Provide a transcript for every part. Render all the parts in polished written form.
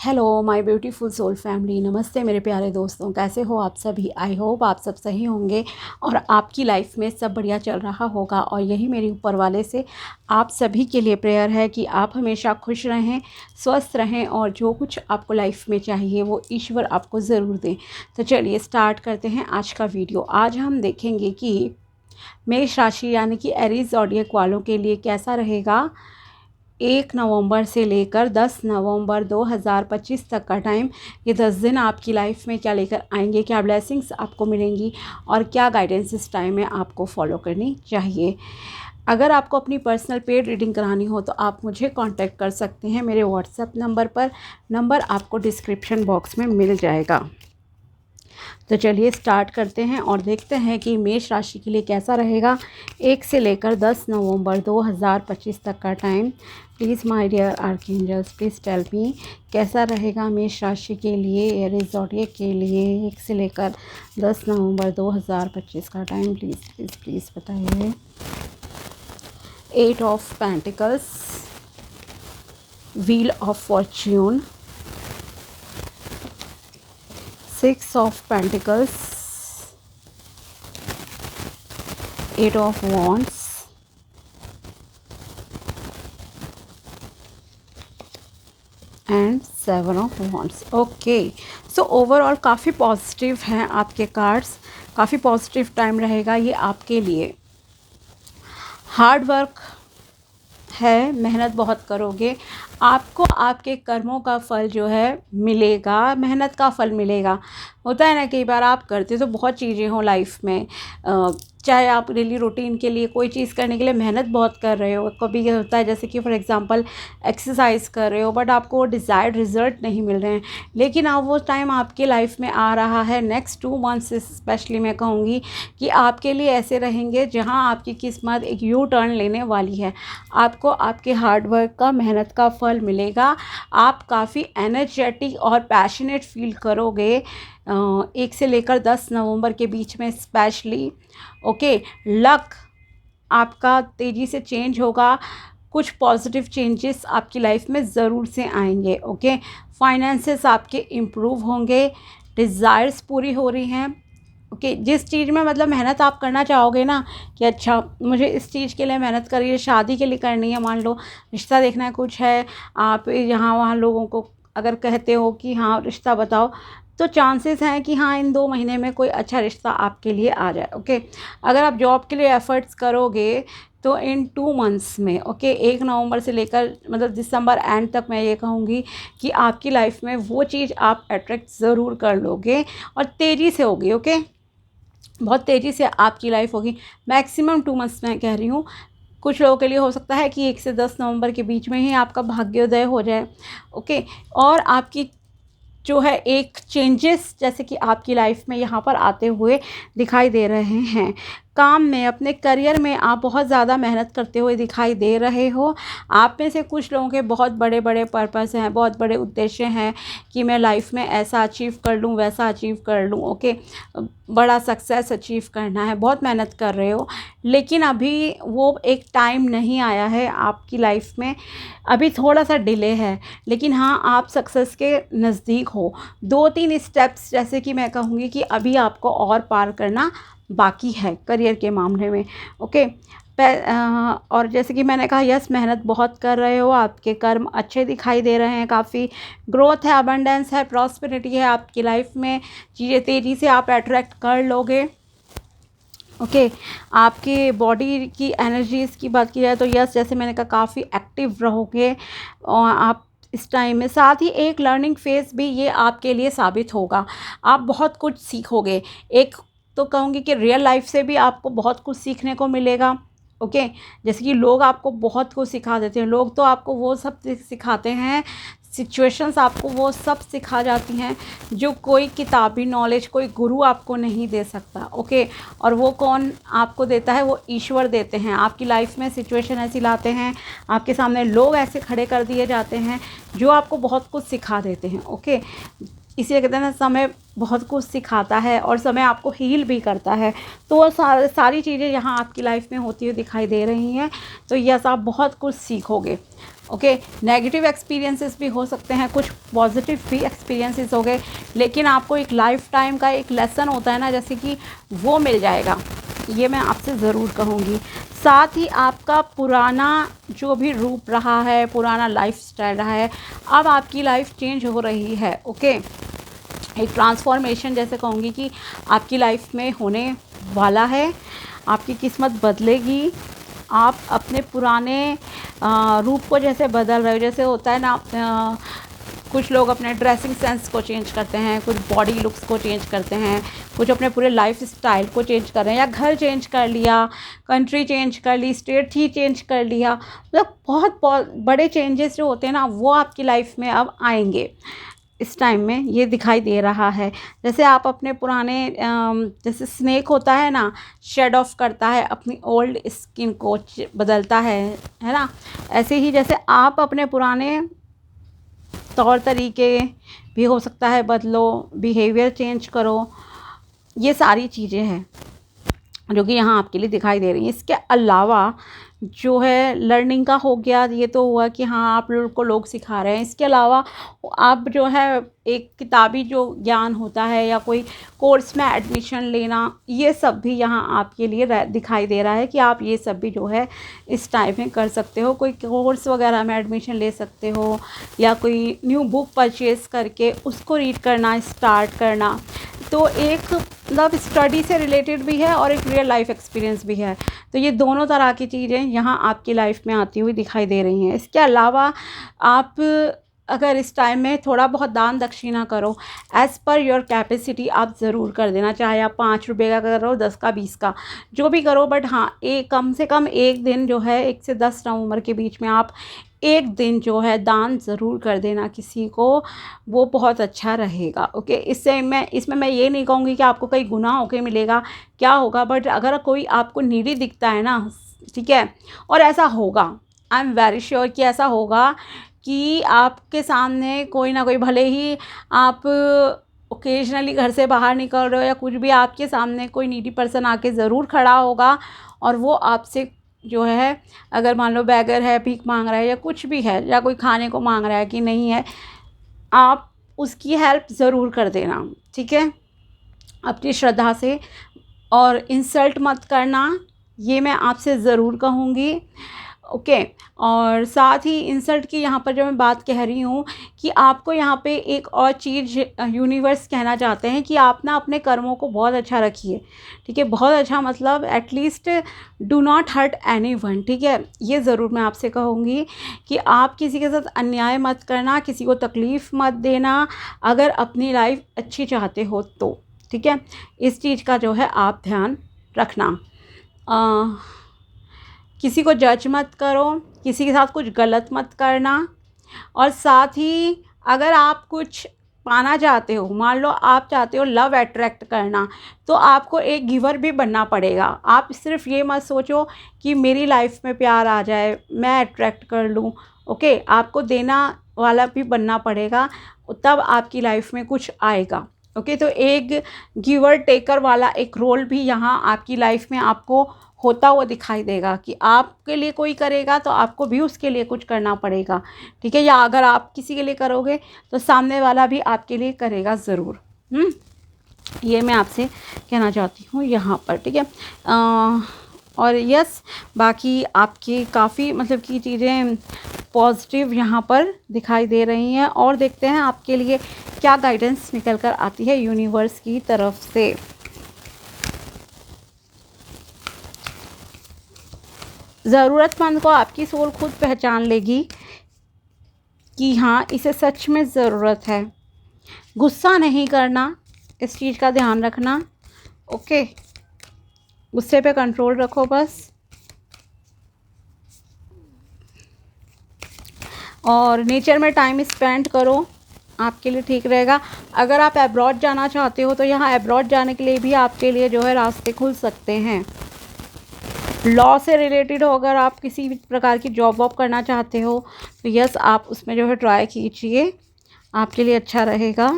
Hello my beautiful soul family, नमस्ते मेरे प्यारे दोस्तों। कैसे हो आप सभी? आई होप आप सब सही होंगे और आपकी लाइफ में सब बढ़िया चल रहा होगा। और यही मेरी ऊपर वाले से आप सभी के लिए प्रेयर है कि आप हमेशा खुश रहें, स्वस्थ रहें और जो कुछ आपको लाइफ में चाहिए वो ईश्वर आपको ज़रूर दें। तो चलिए स्टार्ट करते हैं आज का वीडियो। आज हम देखेंगे कि मेष राशि यानी कि एरीज ज़ोडिएक वालों के लिए कैसा रहेगा 1 नवंबर से लेकर 10 नवंबर 2025 तक का टाइम। ये 10 दिन आपकी लाइफ में क्या लेकर आएंगे, क्या ब्लेसिंग्स आपको मिलेंगी और क्या गाइडेंस इस टाइम में आपको फॉलो करनी चाहिए। अगर आपको अपनी पर्सनल पेड रीडिंग करानी हो तो आप मुझे कांटेक्ट कर सकते हैं मेरे व्हाट्सएप नंबर पर। नंबर आपको डिस्क्रिप्शन बॉक्स में मिल जाएगा। तो चलिए स्टार्ट करते हैं और देखते हैं कि मेष राशि के लिए कैसा रहेगा 1 से लेकर 10 नवंबर 2025 तक का time. Please my dear archangels, please tell me कैसा रहेगा मेष राशि के लिए, एरीज ज़ोडिएक के लिए 1 से लेकर 10 नवंबर 2025 का टाइम। प्लीज़ प्लीज़ प्लीज़ बताइए। 8 of pentacles, wheel of Fortune, 6 of Pentacles, 8 of Wands, and 7 of Wands। Okay, so overall काफ़ी पॉजिटिव हैं आपके कार्ड्स, काफ़ी पॉजिटिव टाइम रहेगा ये आपके लिए। हार्ड वर्क है, मेहनत बहुत करोगे, आपको आपके कर्मों का फल जो है मिलेगा, मेहनत का फल मिलेगा। होता है ना, कई बार आप करते तो बहुत चीज़ें हों लाइफ में, चाहे आप डेली रूटीन के लिए कोई चीज़ करने के लिए मेहनत बहुत कर रहे हो। कभी ये होता है जैसे कि फॉर एग्जांपल एक्सरसाइज कर रहे हो बट आपको डिज़ायर्ड रिज़ल्ट नहीं मिल रहे हैं, लेकिन अब वो टाइम आपके लाइफ में आ रहा है। नेक्स्ट 2 मंथ्स स्पेशली मैं कहूँगी कि आपके लिए ऐसे रहेंगे जहाँ आपकी किस्मत एक यू टर्न लेने वाली है। आपको आपके हार्ड वर्क का, मेहनत का फल मिलेगा। आप काफ़ी एनर्जेटिक और पैशनेट फील करोगे 1 से लेकर 10 नवंबर के बीच में स्पेशली। ओके, लक आपका तेज़ी से चेंज होगा, कुछ पॉजिटिव चेंजेस आपकी लाइफ में ज़रूर से आएंगे। ओके, फाइनेंसेस आपके इम्प्रूव होंगे, डिज़ायर्स पूरी हो रही हैं। ओके, जिस चीज़ में मतलब मेहनत आप करना चाहोगे ना कि अच्छा मुझे इस चीज़ के लिए मेहनत करी है, शादी के लिए करनी है, मान लो रिश्ता देखना है, कुछ है, आप यहाँ वहाँ लोगों को अगर कहते हो कि हाँ रिश्ता बताओ, तो चांसेस हैं कि हाँ इन 2 महीने में कोई अच्छा रिश्ता आपके लिए आ जाए। ओके, अगर आप जॉब के लिए एफ़र्ट्स करोगे तो इन 2 मंथ्स में, ओके, 1 नवंबर से लेकर मतलब दिसंबर एंड तक मैं ये कहूँगी कि आपकी लाइफ में वो चीज़ आप अट्रैक्ट ज़रूर कर लोगे और तेज़ी से होगी। ओके, बहुत तेज़ी से आपकी लाइफ होगी। मैक्सिमम 2 मंथ्स मैं कह रही हूँ। कुछ लोगों के लिए हो सकता है कि 1 से 10 नवंबर के बीच में ही आपका भाग्योदय हो जाए। ओके, और आपकी जो है एक चेंजेस जैसे कि आपकी लाइफ में यहाँ पर आते हुए दिखाई दे रहे हैं। काम में, अपने करियर में आप बहुत ज़्यादा मेहनत करते हुए दिखाई दे रहे हो। आप में से कुछ लोगों के बहुत बड़े बड़े पर्पस हैं, बहुत बड़े उद्देश्य हैं कि मैं लाइफ में ऐसा अचीव कर लूँ, वैसा अचीव कर लूँ। ओके, बड़ा सक्सेस अचीव करना है, बहुत मेहनत कर रहे हो, लेकिन अभी वो एक टाइम नहीं आया है आपकी लाइफ में, अभी थोड़ा सा डिले है, लेकिन हाँ आप सक्सेस के नज़दीक हो। 2-3 स्टेप्स जैसे कि मैं कहूँगी कि अभी आपको और पार करना बाकी है करियर के मामले में। ओके, और जैसे कि मैंने कहा, यस मेहनत बहुत कर रहे हो, आपके कर्म अच्छे दिखाई दे रहे हैं, काफ़ी ग्रोथ है, अबंडेंस है, प्रॉस्पेरिटी है आपकी लाइफ में, चीज़ें तेज़ी से आप अट्रैक्ट कर लोगे। ओके, आपकी बॉडी की एनर्जीज़ की बात की जाए तो यस, जैसे मैंने कहा काफ़ी एक्टिव रहोगे और आप इस टाइम में, साथ ही एक लर्निंग फेज़ भी ये आपके लिए साबित होगा। आप बहुत कुछ सीखोगे। एक तो कहूँगी कि रियल लाइफ से भी आपको बहुत कुछ सीखने को मिलेगा। ओके, जैसे कि लोग आपको बहुत कुछ सिखा देते हैं, लोग तो आपको वो सब सिखाते हैं, सिचुएशंस आपको वो सब सिखा जाती हैं जो कोई किताबी नॉलेज, कोई गुरु आपको नहीं दे सकता। ओके, और वो कौन आपको देता है? वो ईश्वर देते हैं। आपकी लाइफ में सिचुएशन ऐसी लाते हैं, आपके सामने लोग ऐसे खड़े कर दिए जाते हैं जो आपको बहुत कुछ सिखा देते हैं। ओके, इसीलिए कहते हैं ना, समय बहुत कुछ सिखाता है और समय आपको हील भी करता है। तो वो सारी चीज़ें यहाँ आपकी लाइफ में होती हुई दिखाई दे रही हैं। तो यस, आप बहुत कुछ सीखोगे। ओके, नेगेटिव एक्सपीरियंसेस भी हो सकते हैं, कुछ पॉजिटिव भी एक्सपीरियंसेस हो गए, लेकिन आपको एक लाइफ टाइम का एक लेसन होता है ना, जैसे कि वो मिल जाएगा, ये मैं आपसे ज़रूर कहूँगी। साथ ही आपका पुराना जो भी रूप रहा है, पुराना लाइफस्टाइल रहा है, अब आपकी लाइफ चेंज हो रही है। ओके, एक ट्रांसफॉर्मेशन जैसे कहूँगी कि आपकी लाइफ में होने वाला है। आपकी किस्मत बदलेगी। आप अपने पुराने रूप को जैसे बदल रहे हो, जैसे होता है ना, कुछ लोग अपने ड्रेसिंग सेंस को चेंज करते हैं, कुछ बॉडी लुक्स को चेंज करते हैं, कुछ अपने पूरे लाइफ स्टाइल को चेंज कर रहे हैं, या घर चेंज कर लिया, कंट्री चेंज कर ली, स्टेट ही चेंज कर लिया। मतलब बहुत बड़े चेंजेस जो होते हैं ना, वो आपकी लाइफ में अब आएंगे। इस टाइम में ये दिखाई दे रहा है। जैसे आप अपने पुराने जैसे स्नेक होता है ना, शेड ऑफ करता है, अपनी ओल्ड स्किन को बदलता है ना, ऐसे ही जैसे आप अपने पुराने तौर तरीके भी हो सकता है बदलो, बिहेवियर चेंज करो। ये सारी चीज़ें हैं जो कि यहाँ आपके लिए दिखाई दे रही हैं। इसके अलावा जो है लर्निंग का हो गया, ये तो हुआ कि हाँ आप लोग को लोग सिखा रहे हैं। इसके अलावा आप जो है एक किताबी जो ज्ञान होता है या कोई कोर्स में एडमिशन लेना, ये सब भी यहाँ आपके लिए दिखाई दे रहा है कि आप ये सब भी जो है इस टाइम में कर सकते हो। कोई कोर्स वगैरह में एडमिशन ले सकते हो, या कोई न्यू बुक परचेज़ करके उसको रीड करना स्टार्ट करना। तो एक मतलब स्टडी से रिलेटेड भी है और एक रियल लाइफ एक्सपीरियंस भी है। तो ये दोनों तरह की चीज़ें यहाँ आपकी लाइफ में आती हुई दिखाई दे रही हैं। इसके अलावा आप अगर इस टाइम में थोड़ा बहुत दान दक्षिणा करो, एज़ पर योर कैपेसिटी आप ज़रूर कर देना। चाहे आप 5 रुपये का करो, 10 का, 20 का, जो भी करो, बट हाँ एक कम से कम एक दिन जो है 1 से 10 नवंबर के बीच में आप एक दिन जो है दान ज़रूर कर देना किसी को, वो बहुत अच्छा रहेगा। ओके, इसमें मैं ये नहीं कहूँगी कि आपको कहीं गुनाह होके मिलेगा, क्या होगा, बट अगर कोई आपको नीडी दिखता है ना, ठीक है, और ऐसा होगा, आई एम वेरी श्योर कि ऐसा होगा कि आपके सामने कोई ना कोई, भले ही आप ओकेजनली घर से बाहर निकल रहे हो या कुछ भी, आपके सामने कोई नीडी पर्सन आके ज़रूर खड़ा होगा और वो आपसे जो है, अगर मान लो बेगर है, भीख मांग रहा है या कुछ भी है, या कोई खाने को मांग रहा है कि नहीं है, आप उसकी हेल्प ज़रूर कर देना। ठीक है, अपनी श्रद्धा से, और इंसल्ट मत करना, ये मैं आपसे ज़रूर कहूँगी। ओके, और साथ ही इंसल्ट की यहाँ पर जो मैं बात कह रही हूँ कि आपको यहाँ पे एक और चीज़ यूनिवर्स कहना चाहते हैं कि आप ना अपने कर्मों को बहुत अच्छा रखिए। ठीक है, बहुत अच्छा मतलब at least do not hurt anyone. ठीक है, ये ज़रूर मैं आपसे कहूँगी कि आप किसी के साथ अन्याय मत करना, किसी को तकलीफ़ मत देना, अगर अपनी लाइफ अच्छी चाहते हो तो। ठीक है, इस चीज़ का जो है आप ध्यान रखना। किसी को जज मत करो, किसी के साथ कुछ गलत मत करना। और साथ ही अगर आप कुछ पाना चाहते हो, मान लो आप चाहते हो लव अट्रैक्ट करना, तो आपको एक गिवर भी बनना पड़ेगा। आप सिर्फ ये मत सोचो कि मेरी लाइफ में प्यार आ जाए, मैं अट्रैक्ट कर लूँ। ओके, आपको देना वाला भी बनना पड़ेगा, तब आपकी लाइफ में कुछ आएगा। ओके, तो एक गिवर टेकर वाला एक रोल भी यहाँ आपकी लाइफ में आपको होता हुआ दिखाई देगा कि आपके लिए कोई करेगा तो आपको भी उसके लिए कुछ करना पड़ेगा। ठीक है, या अगर आप किसी के लिए करोगे तो सामने वाला भी आपके लिए करेगा ज़रूर। ये मैं आपसे कहना चाहती हूँ यहाँ पर। ठीक है, और यस, बाकी आपकी काफ़ी मतलब की चीज़ें पॉजिटिव यहाँ पर दिखाई दे रही हैं, और देखते हैं आपके लिए क्या गाइडेंस निकल कर आती है यूनिवर्स की तरफ से। ज़रूरतमंद को आपकी सोल खुद पहचान लेगी कि हाँ इसे सच में ज़रूरत है। गुस्सा नहीं करना, इस चीज़ का ध्यान रखना। ओके, गुस्से पे कंट्रोल रखो बस। और नेचर में टाइम स्पेंड करो, आपके लिए ठीक रहेगा। अगर आप अब्रॉड जाना चाहते हो तो यहाँ अब्रॉड जाने के लिए भी आपके लिए जो है रास्ते खुल सकते हैं। लॉ से रिलेटेड हो, अगर आप किसी भी प्रकार की जॉब वॉब करना चाहते हो तो यस, आप उसमें जो है ट्राई कीजिए, आपके लिए अच्छा रहेगा।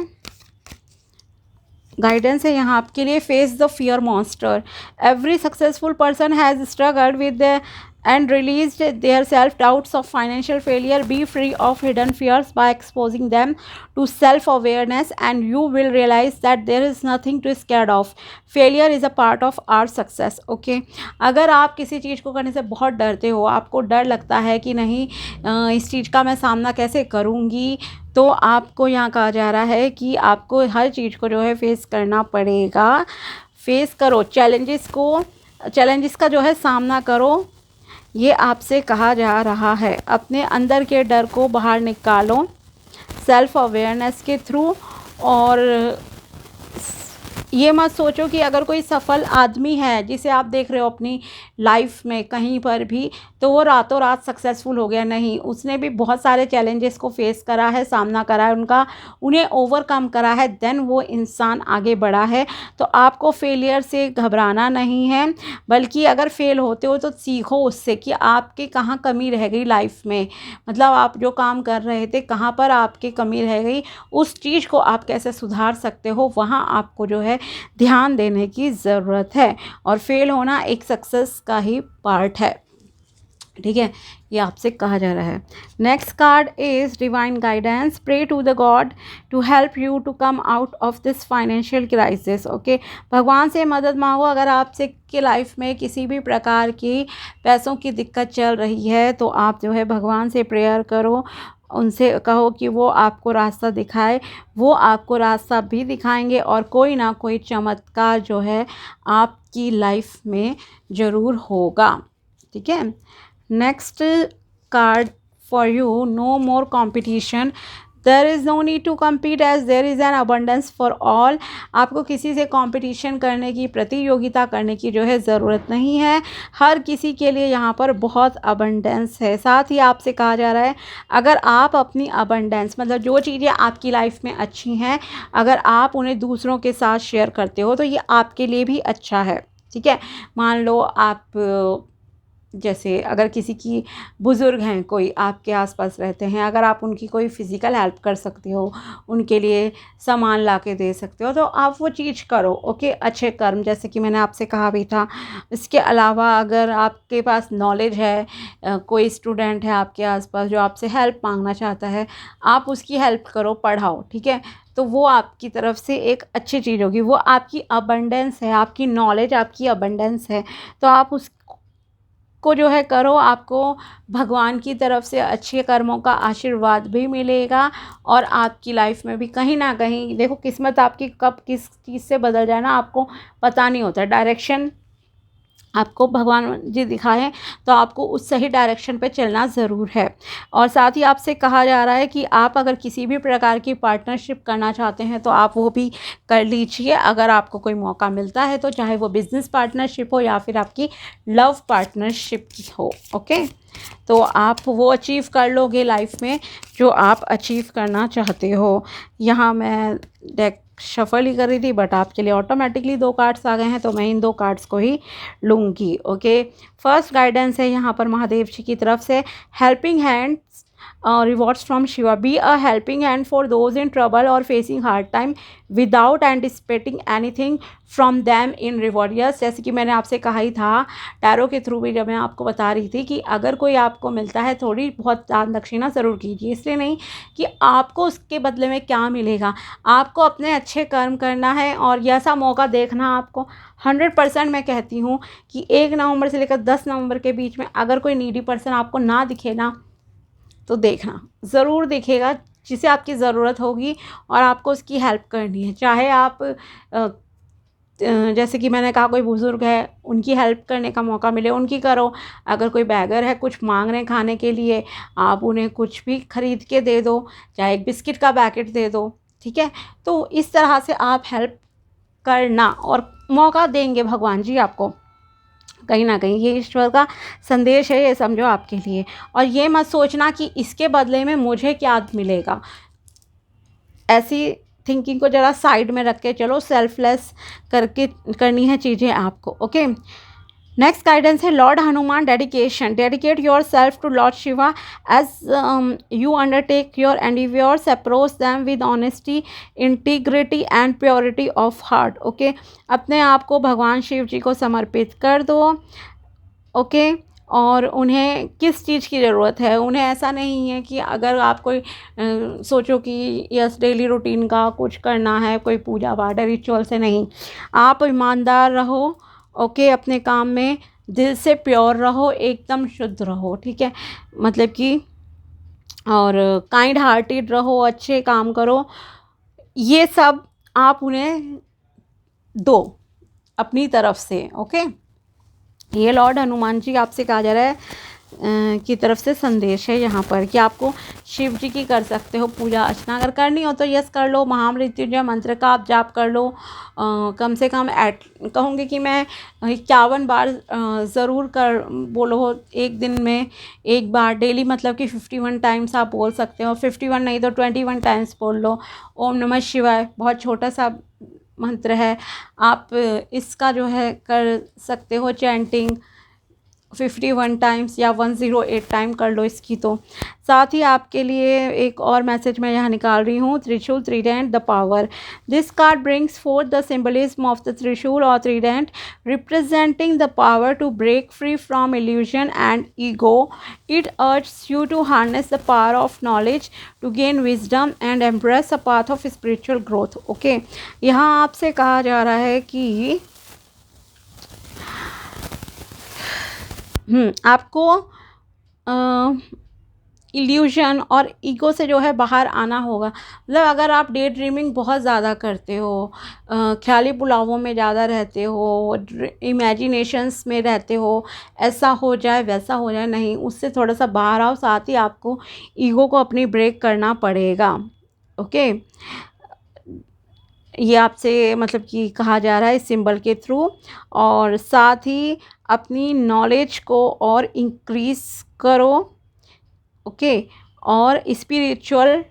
गाइडेंस है यहाँ आपके लिए, face the fear monster. Every successful person has struggled with and released their self-doubts of financial failure. Be free of hidden fears by exposing them to self-awareness, and you will realize that there is nothing to scared of. Failure is a part of our success. Okay, अगर आप किसी चीज़ को करने से बहुत डरते हो, आपको डर लगता है कि नहीं इस चीज़ का मैं सामना कैसे करूँगी, तो आपको यहाँ कहा जा रहा है कि आपको हर चीज़ को जो है फेस करना पड़ेगा। फेस करो चैलेंजेस का जो है सामना करो, ये आपसे कहा जा रहा है। अपने अंदर के डर को बाहर निकालो सेल्फ अवेयरनेस के थ्रू, और ये मत सोचो कि अगर कोई सफल आदमी है जिसे आप देख रहे हो अपनी लाइफ में कहीं पर भी, तो वो रातों रात सक्सेसफुल हो गया। नहीं, उसने भी बहुत सारे चैलेंजेस को फेस करा है, सामना करा है उनका, उन्हें ओवरकम करा है, देन वो इंसान आगे बढ़ा है। तो आपको फेलियर से घबराना नहीं है, बल्कि अगर फेल होते हो तो सीखो उससे कि आपके कहाँ कमी रह गई लाइफ में, मतलब आप जो काम कर रहे थे कहाँ पर आपकी कमी रह गई, उस चीज़ को आप कैसे सुधार सकते हो, वहाँ आपको जो है ध्यान देने की ज़रूरत है। और फेल होना एक सक्सेस का ही पार्ट है, ठीक है, ये आपसे कहा जा रहा है। Next card is divine guidance. Pray to the God to help you to come out of this financial crisis. Okay, भगवान से मदद मांगो। अगर आपसे की लाइफ में किसी भी प्रकार की पैसों की दिक्कत चल रही है, तो आप जो है भगवान से प्रेयर करो, उनसे कहो कि वो आपको रास्ता दिखाए। वो आपको रास्ता भी दिखाएंगे और कोई ना कोई चमत्कार जो है आपकी लाइफ में ज़रूर होगा, ठीक है। Next card for you, no more competition. There is no need to compete as there is an abundance for all. आपको किसी से कंपटीशन करने की, प्रतियोगिता करने की जो है ज़रूरत नहीं है। हर किसी के लिए यहाँ पर बहुत अबंडेंस है। साथ ही आपसे कहा जा रहा है, अगर आप अपनी अबंडेंस, मतलब जो चीज़ें आपकी लाइफ में अच्छी हैं, अगर आप उन्हें दूसरों के साथ शेयर करते हो तो ये आपके लिए भी अच्छा है, ठीक है। मान लो आप जैसे अगर किसी की बुज़ुर्ग हैं, कोई आपके आसपास रहते हैं, अगर आप उनकी कोई फ़िज़िकल हेल्प कर सकते हो, उनके लिए सामान ला के दे सकते हो, तो आप वो चीज़ करो। ओके, अच्छे कर्म, जैसे कि मैंने आपसे कहा भी था। इसके अलावा अगर आपके पास नॉलेज है, कोई स्टूडेंट है आपके आसपास जो आपसे हेल्प मांगना चाहता है, आप उसकी हेल्प करो, पढ़ाओ, ठीक है। तो वो आपकी तरफ से एक अच्छी चीज़ होगी। वो आपकी अबंडेंस है, आपकी नॉलेज आपकी अबंडेंस है, तो आप उस को जो है करो। आपको भगवान की तरफ से अच्छे कर्मों का आशीर्वाद भी मिलेगा, और आपकी लाइफ में भी कहीं ना कहीं, देखो किस्मत आपकी कब किस चीज़ से बदल जाए ना आपको पता नहीं होता। डायरेक्शन आपको भगवान जी दिखाएं तो आपको उस सही डायरेक्शन पे चलना ज़रूर है। और साथ ही आपसे कहा जा रहा है कि आप अगर किसी भी प्रकार की पार्टनरशिप करना चाहते हैं तो आप वो भी कर लीजिए, अगर आपको कोई मौका मिलता है तो, चाहे वो बिज़नेस पार्टनरशिप हो या फिर आपकी लव पार्टनरशिप हो। ओके, तो आप वो अचीव कर लोगे लाइफ में जो आप अचीव करना चाहते हो। यहाँ मैं डेक शफल ही कर रही थी, बट आपके लिए ऑटोमेटिकली 2 कार्ड्स आ गए हैं, तो मैं इन 2 कार्ड्स को ही लूँगी। ओके, फर्स्ट गाइडेंस है यहाँ पर महादेव जी की तरफ से, helping hands rewards from Shiva. Be a helping hand for those in trouble or facing hard time without anticipating anything from them in reward. Yes, जैसे कि मैंने आपसे कहा ही था टैरो के थ्रू भी, जब मैं आपको बता रही थी कि अगर कोई आपको मिलता है, थोड़ी बहुत दान दक्षिणा ज़रूर कीजिए। इसलिए नहीं कि आपको उसके बदले में क्या मिलेगा, आपको अपने अच्छे कर्म करना है और ऐसा मौका देखना। आपको 100% मैं कहती हूँ कि 1 नवंबर से लेकर 10 नवंबर के बीच में अगर कोई नीडी पर्सन आपको ना दिखे ना, तो देखना ज़रूर दिखेगा जिसे आपकी ज़रूरत होगी और आपको उसकी हेल्प करनी है। चाहे आप जैसे कि मैंने कहा कोई बुज़ुर्ग है, उनकी हेल्प करने का मौका मिले, उनकी करो। अगर कोई बैगर है, कुछ मांग रहे हैं खाने के लिए, आप उन्हें कुछ भी ख़रीद के दे दो, चाहे एक बिस्किट का पैकेट दे दो, ठीक है। तो इस तरह से आप हेल्प करना, और मौका देंगे भगवान जी आपको कहीं ना कहीं। ये ईश्वर का संदेश है, ये समझो आपके लिए। और ये मत सोचना कि इसके बदले में मुझे क्या मिलेगा, ऐसी थिंकिंग को ज़रा साइड में रख के चलो। सेल्फलेस करके करनी है चीज़ें आपको। ओके, नेक्स्ट गाइडेंस है lord Hanuman dedication. Dedicate yourself to lord Shiva as you undertake your endeavours, approach them with honesty, integrity and purity of heart. Okay, अपने आप को भगवान शिव जी को समर्पित कर दो। ओके, और उन्हें किस चीज़ की ज़रूरत है, उन्हें ऐसा नहीं है कि अगर आप कोई सोचो कि यस डेली रूटीन का कुछ करना है, कोई पूजा पाठ रिचुअल से नहीं, आप ईमानदार रहो। ओके, अपने काम में दिल से प्योर रहो, एकदम शुद्ध रहो, ठीक है, मतलब कि और काइंड हार्टेड रहो, अच्छे काम करो, ये सब आप उन्हें दो अपनी तरफ से। ओके, ये लॉर्ड हनुमान जी आपसे कहा जा रहा है की तरफ से संदेश है यहाँ पर कि आपको शिव जी की कर सकते हो पूजा अर्चना, अगर करनी हो तो यस कर लो, महामृत्युंजय मंत्र का आप जाप कर लो, कम से कम कहूँगी कि मैं 51 बार ज़रूर कर बोलो एक दिन में एक बार डेली, मतलब कि 51 टाइम्स आप बोल सकते हो, 51 नहीं तो 21 टाइम्स बोल लो। ओम नमः शिवाय बहुत छोटा सा मंत्र है, आप इसका जो है कर सकते हो चैंटिंग 51 टाइम्स या 108 टाइम कर लो इसकी। तो साथ ही आपके लिए एक और मैसेज मैं यहाँ निकाल रही हूँ, trishul trident the power. This card brings forth the symbolism of the trishul और trident, representing the power to break free from illusion and ego. It urge you to harness the power of knowledge to gain wisdom and embrace a path of spiritual growth. Okay, यहाँ आपसे कहा जा रहा है कि आपको illusion और ego से जो है बाहर आना होगा। मतलब अगर आप डे ड्रीमिंग बहुत ज़्यादा करते हो, ख्याली पुलावों में ज़्यादा रहते हो, इमेजिनेशंस में रहते हो, ऐसा हो जाए वैसा हो जाए, नहीं, उससे थोड़ा सा बाहर आओ। साथ ही आपको ईगो को अपनी ब्रेक करना पड़ेगा। ओके, ये आपसे मतलब कि कहा जा रहा है इस सिंबल के थ्रू, और साथ ही अपनी नॉलेज को और इंक्रीज़ करो। ओके, और स्पिरिचुअल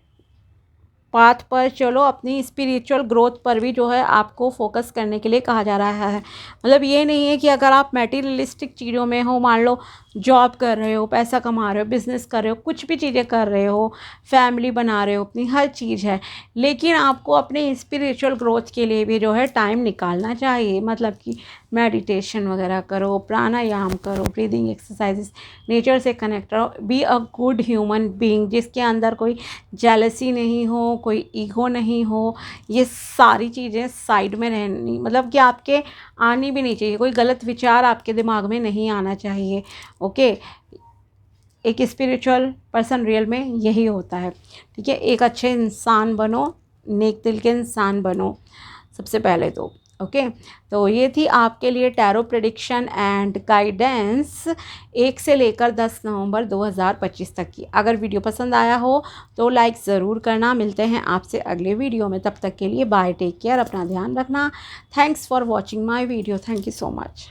पाथ पर चलो, अपनी स्पिरिचुअल ग्रोथ पर भी जो है आपको फोकस करने के लिए कहा जा रहा है। मतलब ये नहीं है कि अगर आप मटेरियलिस्टिक चीज़ों में हो, मान लो जॉब कर रहे हो, पैसा कमा रहे हो, बिजनेस कर रहे हो, कुछ भी चीज़ें कर रहे हो, फैमिली बना रहे हो, अपनी हर चीज़ है, लेकिन आपको अपने स्पिरिचुअल ग्रोथ के लिए भी जो है टाइम निकालना चाहिए। मतलब कि मेडिटेशन वगैरह करो, प्राणायाम करो, ब्रीदिंग एक्सरसाइजेस, नेचर से कनेक्ट रहो, be a good human being जिसके अंदर कोई जेलसी नहीं हो, कोई ईगो नहीं हो, ये सारी चीज़ें साइड में रहनी, मतलब कि आपके आनी भी नहीं चाहिए, कोई गलत विचार आपके दिमाग में नहीं आना चाहिए। ओके, एक स्पिरिचुअल पर्सन रियल में यही होता है, ठीक है। एक अच्छे इंसान बनो, नेक दिल के इंसान बनो सबसे पहले तो। ओके, तो ये थी आपके लिए टैरो प्रेडिक्शन एंड गाइडेंस 1 से लेकर 10 नवंबर 2025 तक की। अगर वीडियो पसंद आया हो तो लाइक ज़रूर करना। मिलते हैं आपसे अगले वीडियो में, तब तक के लिए बाय, टेक केयर, अपना ध्यान रखना। Thanks for watching my video, thank you so much.